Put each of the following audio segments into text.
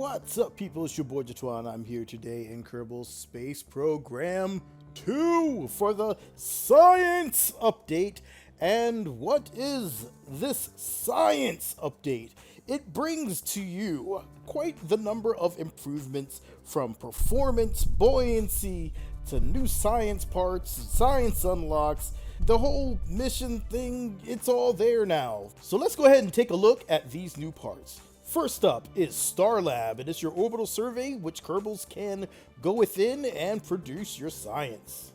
What's up, people? It's your boy Jatuan. I'm here today in Kerbal Space Program 2 for the science update. And what is this science update? It brings to you quite the number of improvements from performance, buoyancy, to new science parts, science unlocks. The whole mission thing, it's all there now. So let's go ahead and take a look at these new parts. First up is Star Lab. It is your orbital survey, which Kerbals can go within and produce your science.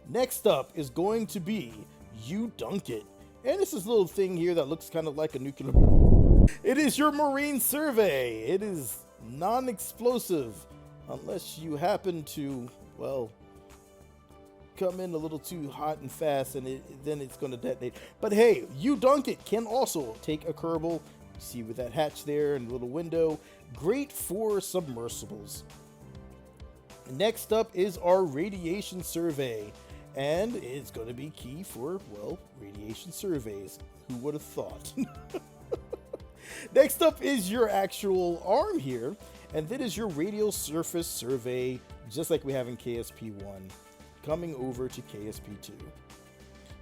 Next up is going to be You Dunk It. And this is a little thing here that looks kind of like a nuclear. It is your marine survey. It is non-explosive unless you happen to, well, come in a little too hot and fast, and then it's going to detonate. But hey, You Dunk It can also take a Kerbal. See with that hatch there and the little window. Great for submersibles. Next up is our radiation survey, and it's going to be key for, well, radiation surveys. Who would have thought? Next up is your actual arm here, and that is your radial surface survey, just like we have in KSP 1. Coming over to KSP 2.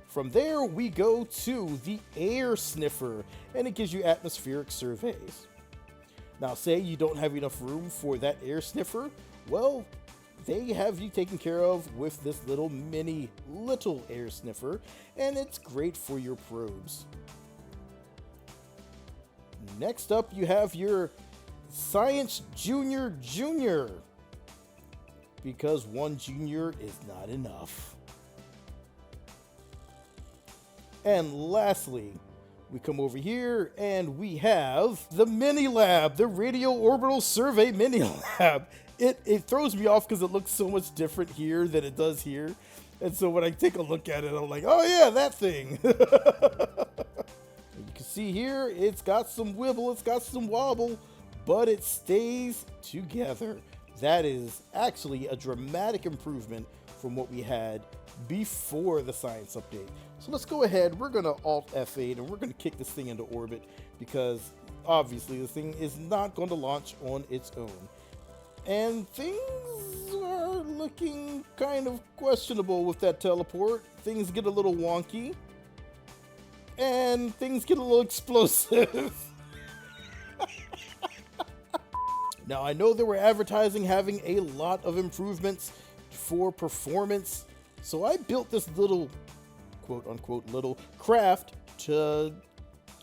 From there, we go to the air sniffer, and it gives you atmospheric surveys. Now, say you don't have enough room for that air sniffer, well, they have you taken care of with this little air sniffer, and it's great for your probes. Next up, you have your Science Junior, because one junior is not enough. And lastly, we come over here and we have the mini lab, the radio orbital survey mini lab. It throws me off because it looks so much different here than it does here. And so when I take a look at it, I'm like, oh yeah, that thing. You can see here, it's got some wibble, it's got some wobble, but it stays together. That is actually a dramatic improvement from what we had before the science update. So let's go ahead, we're going to Alt F8 and we're going to kick this thing into orbit, because obviously this thing is not going to launch on its own. And things are looking kind of questionable with that teleport. Things get a little wonky. And things get a little explosive. Now, I know they were advertising having a lot of improvements for performance, so I built this little, quote-unquote, little craft to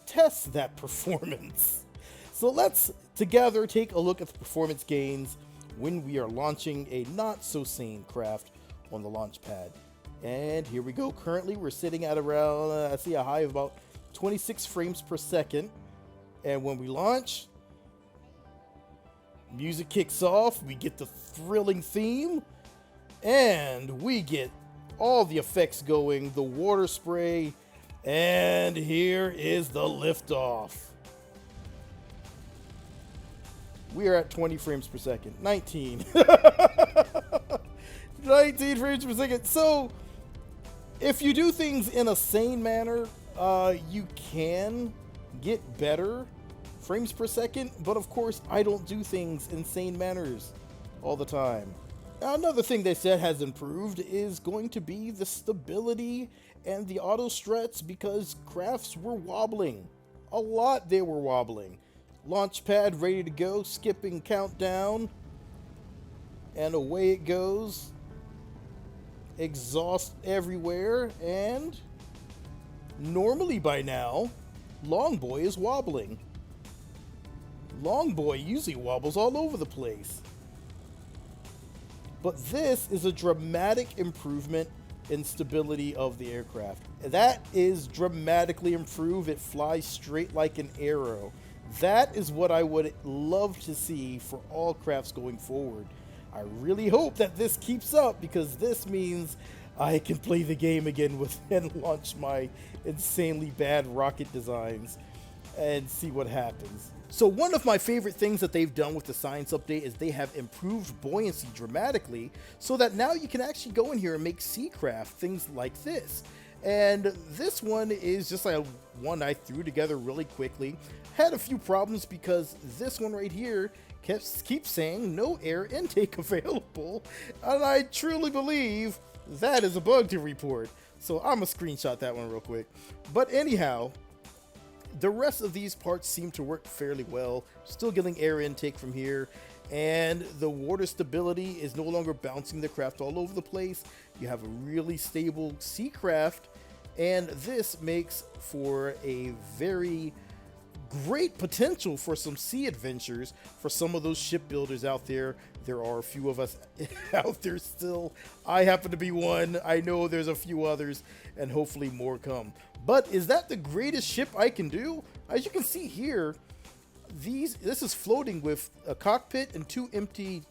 test that performance. So let's together take a look at the performance gains when we are launching a not-so-sane craft on the launch pad. And here we go. Currently, we're sitting at around, I see a high of about 26 frames per second. And when we launch, music kicks off, we get the thrilling theme, and we get all the effects going, the water spray, and here is the liftoff. We are at 20 frames per second, 19. 19 frames per second. So, if you do things in a sane manner, you can get better frames per second, but of course I don't do things in sane manners all the time. Another thing they said has improved is going to be the stability and the auto struts, because crafts were wobbling. A lot they were wobbling. Launch pad ready to go, skipping countdown, and away it goes. Exhaust everywhere, and normally by now, Longboy is wobbling. Longboy usually wobbles all over the place. But this is a dramatic improvement in stability of the aircraft. That is dramatically improved. It flies straight like an arrow. That is what I would love to see for all crafts going forward. I really hope that this keeps up, because this means I can play the game again and launch my insanely bad rocket designs and see what happens. So one of my favorite things that they've done with the science update is they have improved buoyancy dramatically, so that now you can actually go in here and make sea craft, things like this. And this one is just like one I threw together really quickly. Had a few problems because this one right here keeps saying no air intake available, and I truly believe that is a bug to report. So I'm gonna screenshot that one real quick. But anyhow, the rest of these parts seem to work fairly well. Still getting air intake from here, and the water stability is no longer bouncing the craft all over the place. You have a really stable sea craft, and this makes for a very great potential for some sea adventures for some of those shipbuilders out there. There are a few of us out there still. I happen to be one. I know there's a few others, and hopefully more come. But is that the greatest ship I can do? As you can see here, this is floating with a cockpit and two empty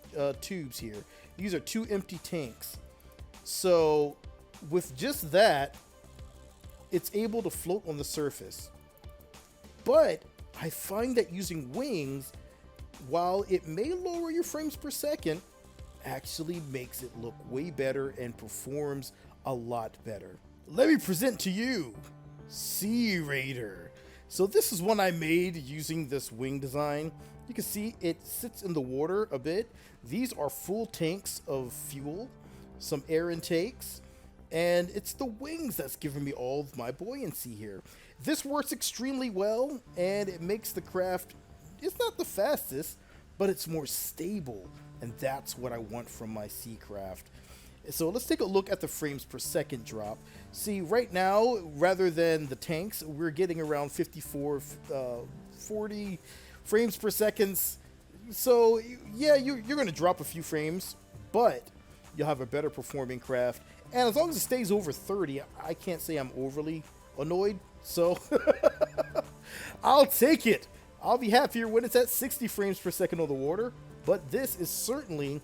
tubes here. These are two empty tanks. So with just that, it's able to float on the surface. But I find that using wings, while it may lower your frames per second, actually makes it look way better and performs a lot better. Let me present to you Sea Raider. So this is one I made using this wing design. You can see it sits in the water a bit. These are full tanks of fuel, some air intakes, and it's the wings that's giving me all of my buoyancy here. This works extremely well, and it makes the craft, it's not the fastest, but it's more stable, and that's what I want from my sea craft. So let's take a look at the frames per second drop. See, right now, rather than the tanks, we're getting around 54, 40 frames per second. So yeah, you're going to drop a few frames, but you'll have a better performing craft. And as long as it stays over 30, I can't say I'm overly annoyed. So I'll take it. I'll be happier when it's at 60 frames per second on the water. But this is certainly,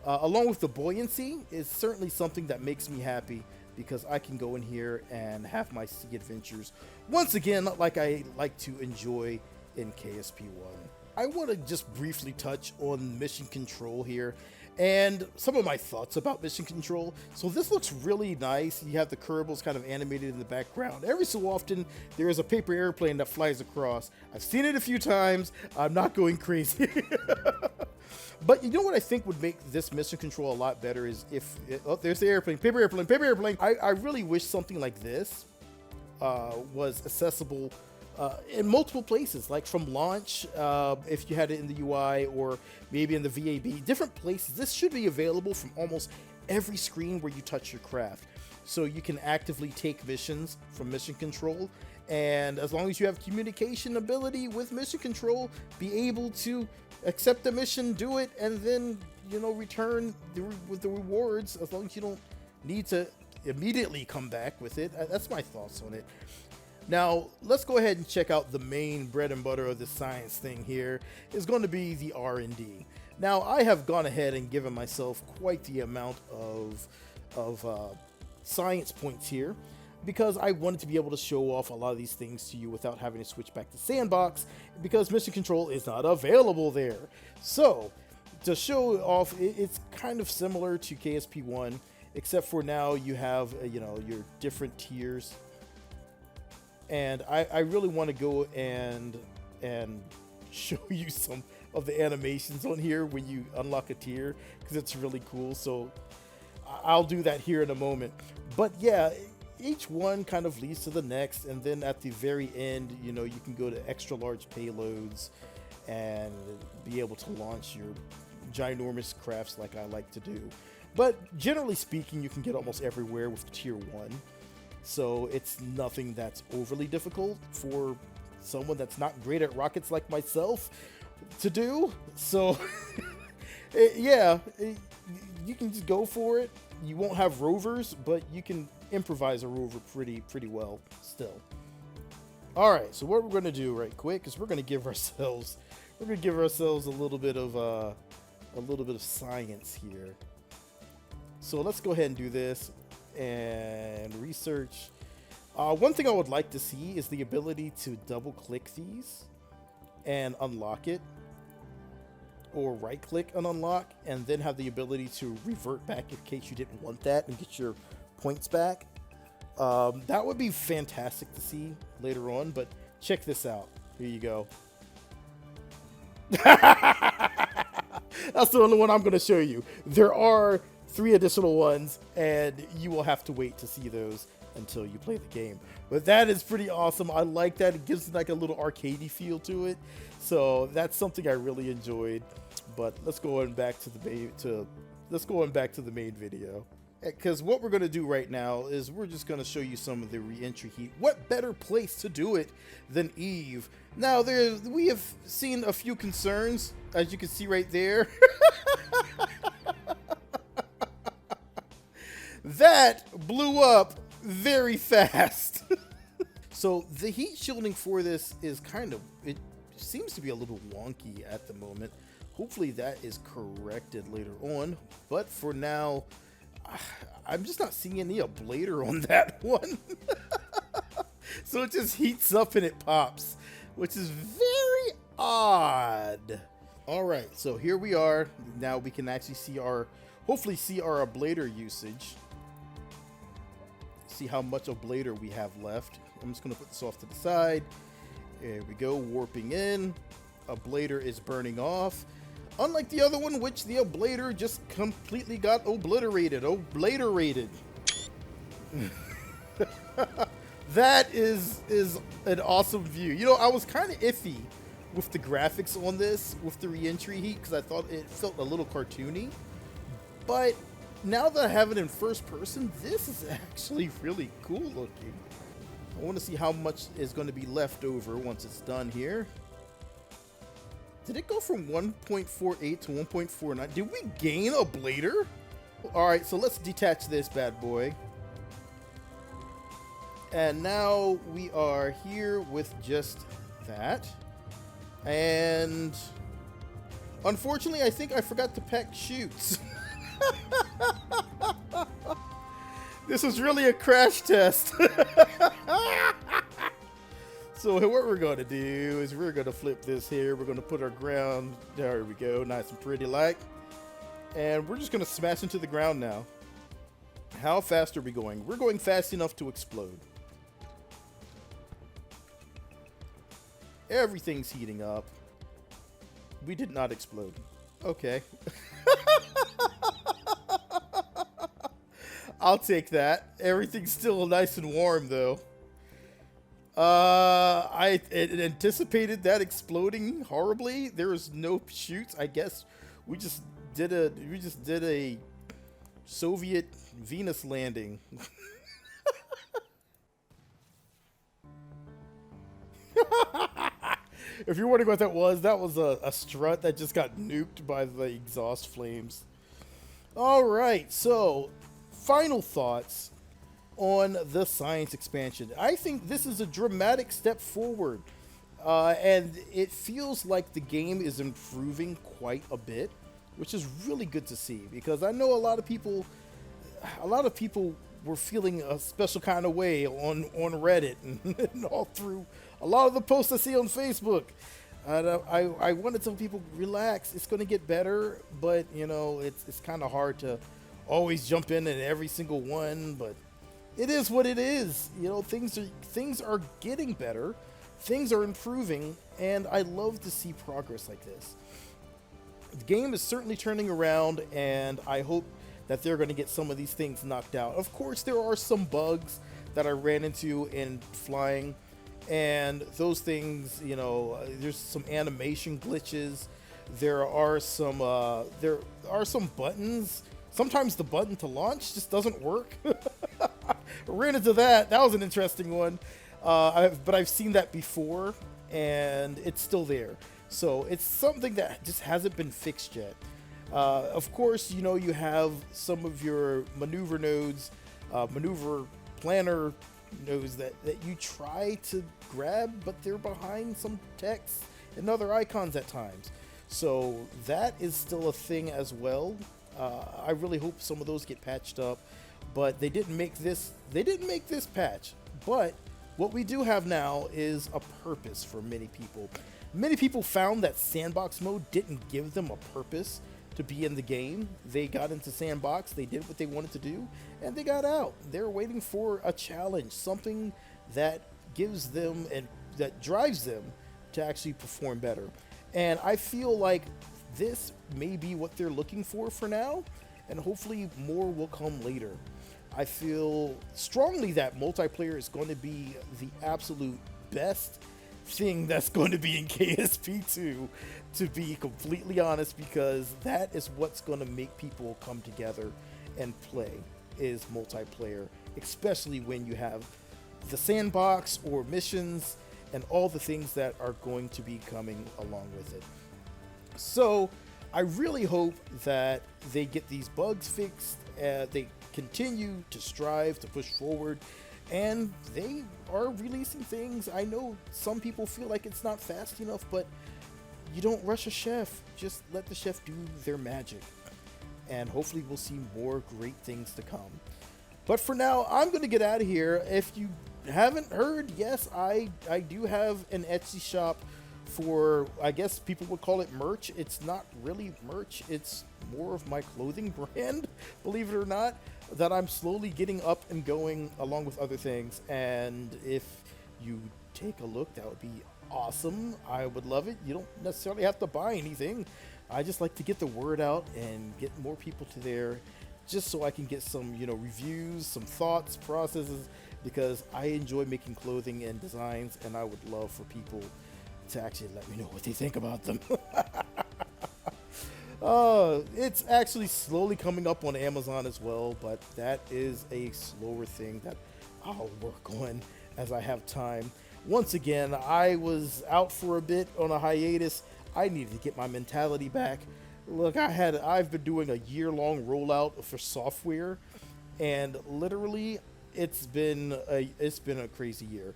along with the buoyancy, is certainly something that makes me happy, because I can go in here and have my sea adventures once again like I like to enjoy in KSP1. I want to just briefly touch on mission control here and some of my thoughts about mission control. So this looks really nice. You have the Kerbals kind of animated in the background. Every so often there is a paper airplane that flies across. I've seen it a few times. I'm not going crazy. But you know what I think would make this mission control a lot better is if oh, there's the airplane, paper airplane, paper airplane. I really wish something like this was accessible in multiple places, like from launch, if you had it in the UI, or maybe in the VAB, different places. This should be available from almost every screen where you touch your craft. So you can actively take missions from mission control, and as long as you have communication ability with mission control, be able to accept the mission, do it, and then, you know, return with the rewards, as long as you don't need to immediately come back with it. That's my thoughts on it. Now, let's go ahead and check out the main bread and butter of the science thing here. Is going to be the R&D. Now, I have gone ahead and given myself quite the amount of science points here, because I wanted to be able to show off a lot of these things to you without having to switch back to Sandbox, because Mission Control is not available there. So, to show off, it's kind of similar to KSP1, except for now you have, you know, your different tiers. And I really want to go and show you some of the animations on here when you unlock a tier, because it's really cool. So I'll do that here in a moment. But yeah, each one kind of leads to the next, and then at the very end, you know, you can go to extra large payloads and be able to launch your ginormous crafts like I like to do. But generally speaking, you can get almost everywhere with tier 1. So it's nothing that's overly difficult for someone that's not great at rockets like myself to do. So yeah, you can just go for it. You won't have rovers, but you can improvise a rover pretty well still. All right, so what we're going to do right quick is we're going to give ourselves a little bit of science here. So let's go ahead and do this and research. One thing I would like to see is the ability to double click these and unlock it, or right click and unlock, and then have the ability to revert back in case you didn't want that and get your points back. That would be fantastic to see later on, but check this out. Here you go. That's the only one I'm going to show you. There are 3 additional ones, and you will have to wait to see those until you play the game. But that is pretty awesome. I like that. It gives like a little arcadey feel to it. So that's something I really enjoyed. But let's go on back to the main video. Because what we're going to do right now is we're just going to show you some of the re-entry heat. What better place to do it than Eve? Now, we have seen a few concerns, as you can see right there. That blew up very fast. So the heat shielding for this is it seems to be a little wonky at the moment. Hopefully that is corrected later on. But for now, I'm just not seeing any ablator on that one. So it just heats up and it pops, which is very odd. All right, so here we are. Now we can actually hopefully see our ablator usage. See how much ablator we have left. I'm just gonna put this off to the side. There we go, warping in. Ablator is burning off. Unlike the other one, which the ablator just completely got obliterated. That is an awesome view. You know, I was kind of iffy with the graphics on this, with the re-entry heat, because I thought it felt a little cartoony. But now that I have it in first person, this is actually really cool looking. I want to see how much is going to be left over once it's done here. Did it go from 1.48 to 1.49? Did we gain a blader? All right, so let's detach this bad boy. And now we are here with just that. And unfortunately, I think I forgot to pack chutes. This was really a crash test. So what we're going to do is we're going to flip this here. We're going to put our ground. There we go. Nice and pretty like. And we're just going to smash into the ground now. How fast are we going? We're going fast enough to explode. Everything's heating up. We did not explode. Okay. I'll take that. Everything's still nice and warm though. I anticipated that exploding horribly. There was no chutes. I guess we just did a Soviet Venus landing. If you're wondering what that was a strut that just got nuked by the exhaust flames. All right, so final thoughts on the science expansion. I think this is a dramatic step forward, and it feels like the game is improving quite a bit, which is really good to see, because I know a lot of people were feeling a special kind of way on Reddit and all through a lot of the posts I see on Facebook. I want to tell people, relax, it's going to get better, but you know, it's kind of hard to always jump in every single one, but it is what it is. You know, things are getting better, things are improving, and I love to see progress like this. The game is certainly turning around, and I hope that they're going to get some of these things knocked out. Of course, there are some bugs that I ran into in flying, and those things, you know, there's some animation glitches. There are some buttons. Sometimes the button to launch just doesn't work. I ran into that. That was an interesting one. But I've seen that before, and it's still there. So it's something that just hasn't been fixed yet. Of course, you know, you have some of your maneuver nodes, maneuver planner nodes that you try to grab, but they're behind some text and other icons at times. So that is still a thing as well. I really hope some of those get patched up, but they didn't make this patch. But what we do have now is a purpose for many people. Many people found that sandbox mode didn't give them a purpose. to be in the game. They got into Sandbox, they did what they wanted to do, and they got out. They're waiting for a challenge, something that gives them and that drives them to actually perform better. And I feel like this may be what they're looking for now, and hopefully more will come later. I feel strongly that multiplayer is going to be the absolute best thing that's going to be in KSP2, to be completely honest, because that is what's going to make people come together and play, is multiplayer, especially when you have the sandbox or missions and all the things that are going to be coming along with it. So I really hope that they get these bugs fixed, they continue to strive to push forward, and they are releasing things. I know some people feel like it's not fast enough, but you don't rush a chef. Just let the chef do their magic. And hopefully we'll see more great things to come. But for now, I'm going to get out of here. If you haven't heard, yes, I do have an Etsy shop for, I guess people would call it merch. It's not really merch. It's more of my clothing brand, believe it or not, that I'm slowly getting up and going along with other things. And if you take a look, that would be awesome. I would love it. You don't necessarily have to buy anything. I just like to get the word out and get more people to there, just so I can get some, reviews, some thoughts, processes, because I enjoy making clothing and designs, and I would love for people to actually let me know what they think about them. It's actually slowly coming up on Amazon as well, but that is a slower thing that I'll work on as I have time. Once again, I was out for a bit on a hiatus. I needed to get my mentality back. Look, I've been doing a year-long rollout for software, and literally it's been a crazy year.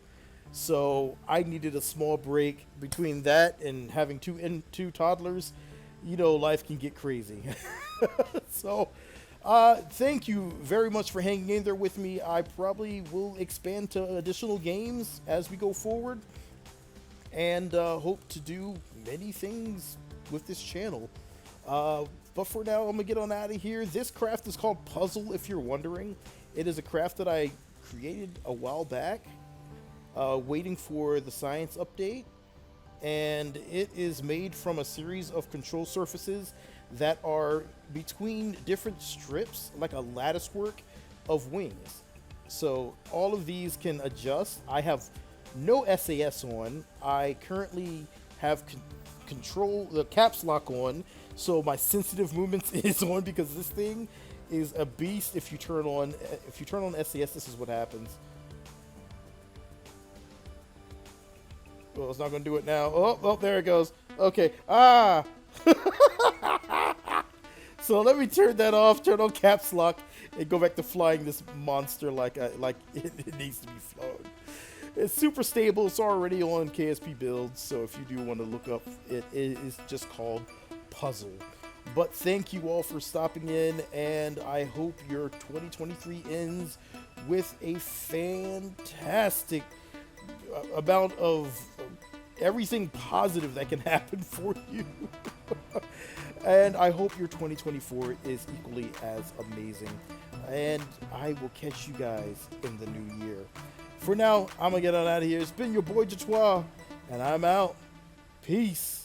So I needed a small break between that and having two toddlers. Life can get crazy. So thank you very much for hanging in there with me. I probably will expand to additional games as we go forward, and hope to do many things with this channel. But for now, I'm gonna get on out of here. This craft is called Puzzle, if you're wondering. It is a craft that I created a while back, waiting for the science update, and it is made from a series of control surfaces that are between different strips, like a lattice work of wings. So all of these can adjust. I have no SAS on. I currently have control the caps lock on, so my sensitive movements is on, because this thing is a beast. If you turn on SAS, this is what happens. Well, it's not going to do it now. Oh, there it goes. Okay. So let me turn that off, turn on caps lock, and go back to flying this monster like it needs to be flown. It's super stable. It's already on KSP builds, so if you do want to look up, it is just called Puzzle. But thank you all for stopping in, and I hope your 2023 ends with a fantastic amount of everything positive that can happen for you. And I hope your 2024 is equally as amazing. And I will catch you guys in the new year. For now, I'm gonna get on out of here. It's been your boy Jatois, and I'm out. Peace.